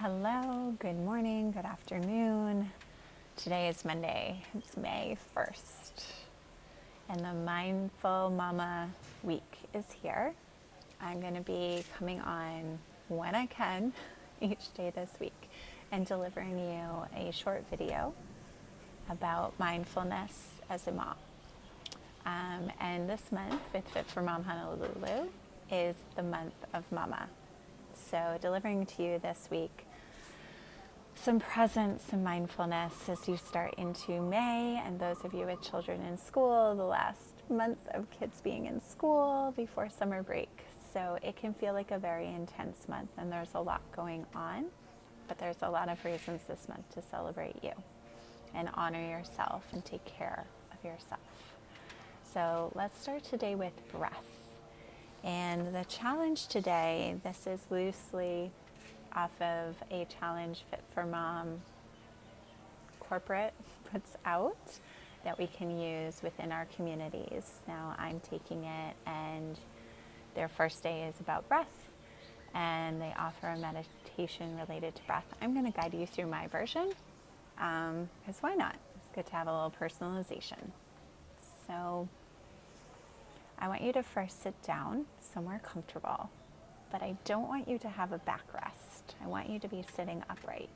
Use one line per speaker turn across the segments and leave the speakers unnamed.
Hello, good morning, good afternoon. Today is Monday, it's May 1st, and the Mindful Mama week is here. I'm going to be coming on when I can each day this week and delivering you a short video about mindfulness as a mom. And this month with Fit for Mom Honolulu is the month of Mama. So delivering to you this week some presence, some mindfulness as you start into May, and those of you with children in school, the last month of kids being in school before summer break. So it can feel like a very intense month, and there's a lot going on, but there's a lot of reasons this month to celebrate you and honor yourself and take care of yourself. So let's start today with breath. And the challenge today, this is loosely off of a challenge Fit for Mom corporate puts out that we can use within our communities. Now I'm taking it, and their first day is about breath, and they offer a meditation related to breath. I'm going to guide you through my version, because why not? It's good to have a little personalization. So I want you to first sit down somewhere comfortable, but I don't want you to have a backrest. I want you to be sitting upright.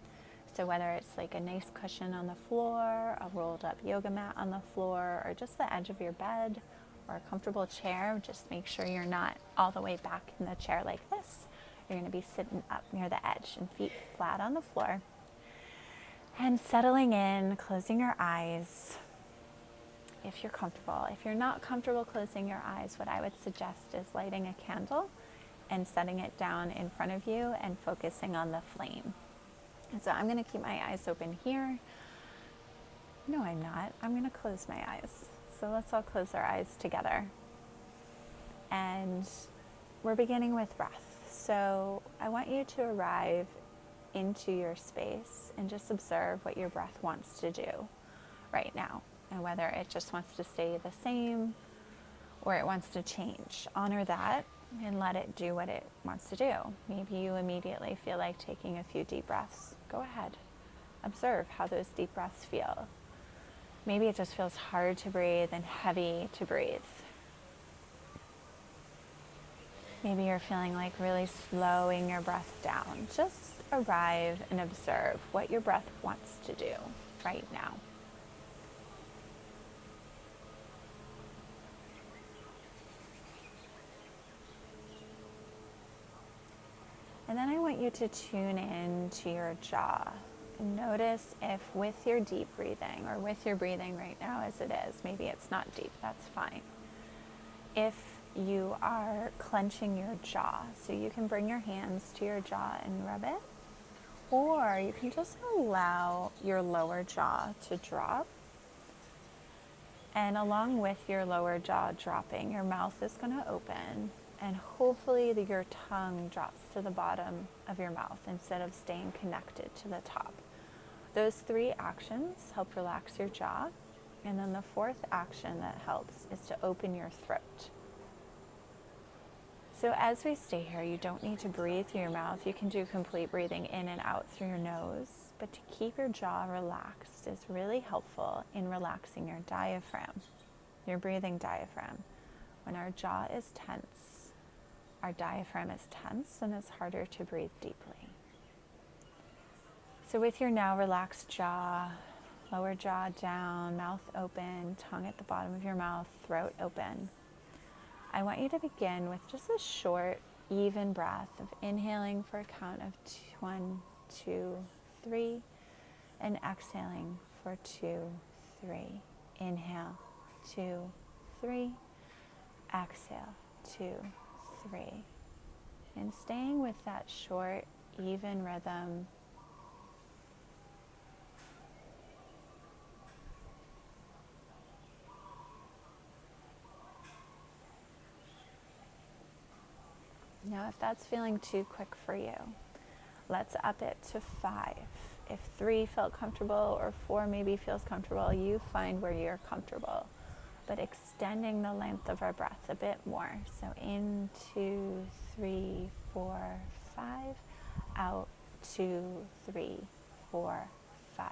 So whether it's like a nice cushion on the floor, a rolled up yoga mat on the floor, or just the edge of your bed, or a comfortable chair, just make sure you're not all the way back in the chair like this. You're going to be sitting up near the edge and feet flat on the floor. And settling in, closing your eyes if you're comfortable. If you're not comfortable closing your eyes, what I would suggest is lighting a candle and setting it down in front of you and focusing on the flame. And so I'm going to keep my eyes open here. No, I'm not. I'm going to close my eyes. So let's all close our eyes together. And we're beginning with breath. So I want you to arrive into your space and just observe what your breath wants to do right now, and whether it just wants to stay the same or it wants to change. Honor that and let it do what it wants to do. Maybe you immediately feel like taking a few deep breaths. Go ahead. Observe how those deep breaths feel. Maybe it just feels hard to breathe and heavy to breathe. Maybe you're feeling like really slowing your breath down. Just arrive and observe what your breath wants to do right now. And then I want you to tune in to your jaw. And notice if with your deep breathing, or with your breathing right now as it is, maybe it's not deep, that's fine. If you are clenching your jaw, so you can bring your hands to your jaw and rub it, or you can just allow your lower jaw to drop. And along with your lower jaw dropping, your mouth is going to open. And hopefully your tongue drops to the bottom of your mouth instead of staying connected to the top. Those 3 actions help relax your jaw. And then the 4th action that helps is to open your throat. So as we stay here, you don't need to breathe through your mouth. You can do complete breathing in and out through your nose. But to keep your jaw relaxed is really helpful in relaxing your diaphragm, your breathing diaphragm. When our jaw is tense, our diaphragm is tense, and it's harder to breathe deeply. So with your now relaxed jaw, lower jaw down, mouth open, tongue at the bottom of your mouth, throat open, I want you to begin with just a short, even breath of inhaling for a count of 1, 2, 3, and exhaling for 2, 3. Inhale, 2, 3. Exhale, 2, 3. And staying with that short, even rhythm. Now, if that's feeling too quick for you, let's up it to 5. If 3 felt comfortable or 4 maybe feels comfortable, you find where you're comfortable. But extending the length of our breath a bit more. So in, 2, 3, 4, 5. Out, 2, 3, 4, 5.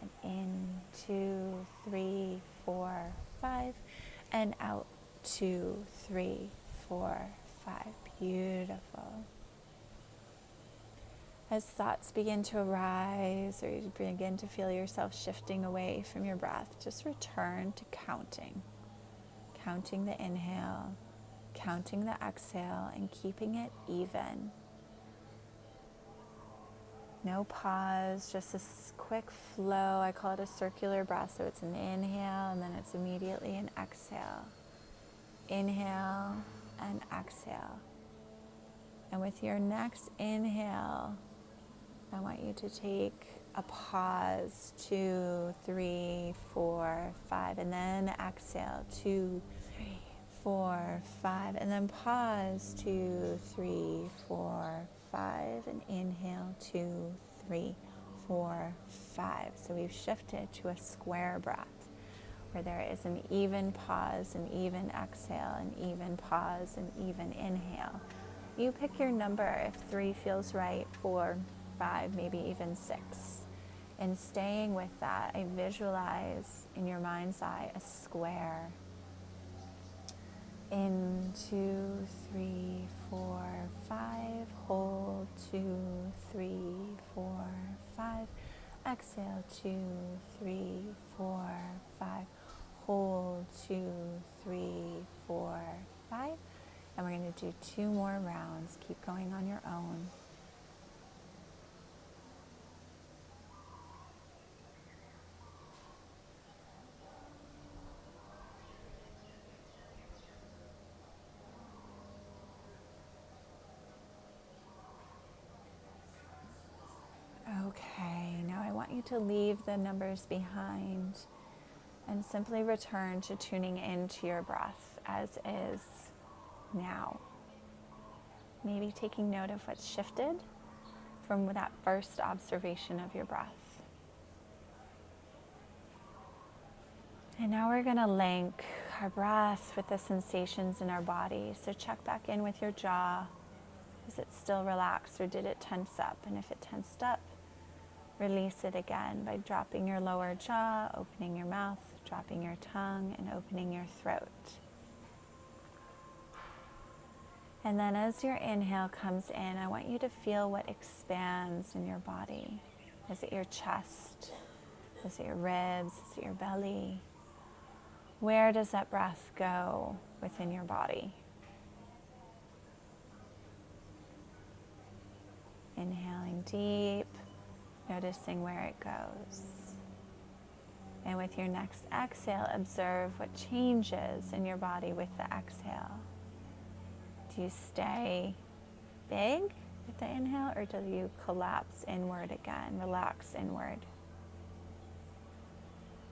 And in, 2, 3, 4, 5. And out, 2, 3, 4, 5. Beautiful. As thoughts begin to arise or you begin to feel yourself shifting away from your breath, just return to counting. Counting the inhale, counting the exhale, and keeping it even. No pause, just this quick flow. I call it a circular breath. So it's an inhale and then it's immediately an exhale. Inhale and exhale. And with your next inhale, I want you to take a pause, 2, 3, 4, 5, and then exhale, 2, 3, 4, 5, and then pause, 2, 3, 4, 5, and inhale, 2, 3, 4, 5. So we've shifted to a square breath where there is an even pause, an even exhale, an even pause, an even inhale. You pick your number if 3 feels right, 4, 5, maybe even 6. And staying with that, I visualize in your mind's eye a square. In, 2, 3, 4, 5. Hold, 2, 3, 4, 5. Exhale, 2, 3, 4, 5. Hold, 2, 3, 4, 5. And we're going to do 2 more rounds. Keep going on your own. Okay, now I want you to leave the numbers behind and simply return to tuning into your breath as is now. Maybe taking note of what's shifted from that first observation of your breath. And now we're going to link our breath with the sensations in our body. So check back in with your jaw. Is it still relaxed or did it tense up? And if it tensed up, release it again by dropping your lower jaw, opening your mouth, dropping your tongue, and opening your throat. And then as your inhale comes in, I want you to feel what expands in your body. Is it your chest? Is it your ribs? Is it your belly? Where does that breath go within your body? Inhaling deep, noticing where it goes. And with your next exhale, observe what changes in your body with the exhale. Do you stay big with the inhale, or do you collapse inward again, relax inward?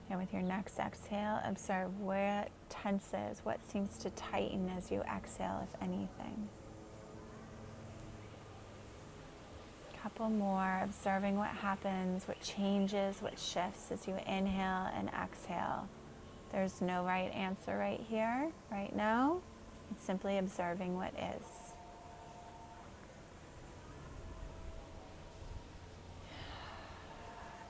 And with your next exhale, observe where it tenses, what seems to tighten as you exhale, if anything. Couple more, observing what happens, what changes, what shifts as you inhale and exhale. There's no right answer right here, right now. It's simply observing what is.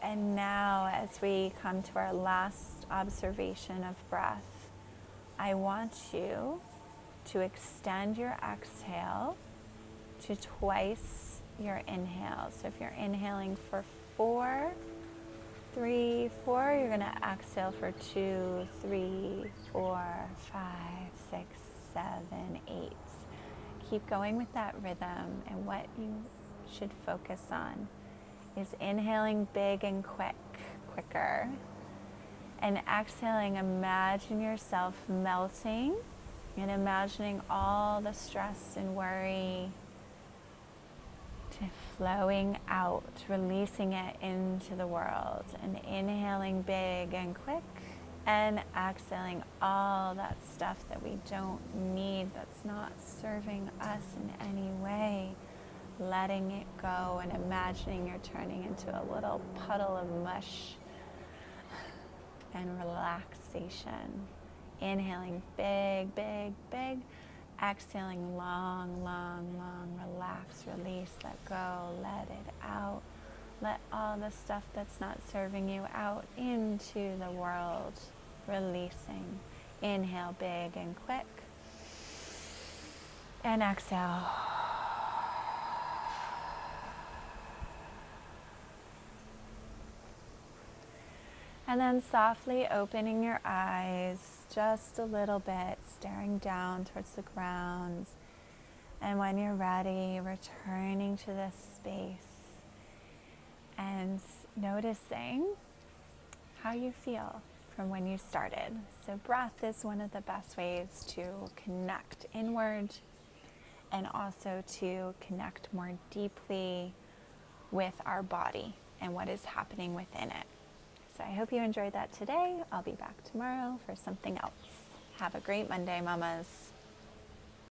And now, as we come to our last observation of breath, I want you to extend your exhale to twice your inhale. So if you're inhaling for 4, 3, 4, you're going to exhale for 2, 3, 4, 5, 6, 7, 8. Keep going with that rhythm, and what you should focus on is inhaling big and quicker, and exhaling, imagine yourself melting and imagining all the stress and worry flowing out, releasing it into the world, and inhaling big and quick, and exhaling all that stuff that we don't need, that's not serving us in any way, letting it go and imagining you're turning into a little puddle of mush and relaxation. Inhaling big, big, big. Exhaling long, long, long. Relax, release, let go, let it out. Let all the stuff that's not serving you out into the world, releasing. Inhale big and quick. And exhale. And then softly opening your eyes just a little bit, staring down towards the ground. And when you're ready, returning to this space and noticing how you feel from when you started. So breath is one of the best ways to connect inward and also to connect more deeply with our body and what is happening within it. So I hope you enjoyed that today. I'll be back tomorrow for something else. Have a great Monday, mamas.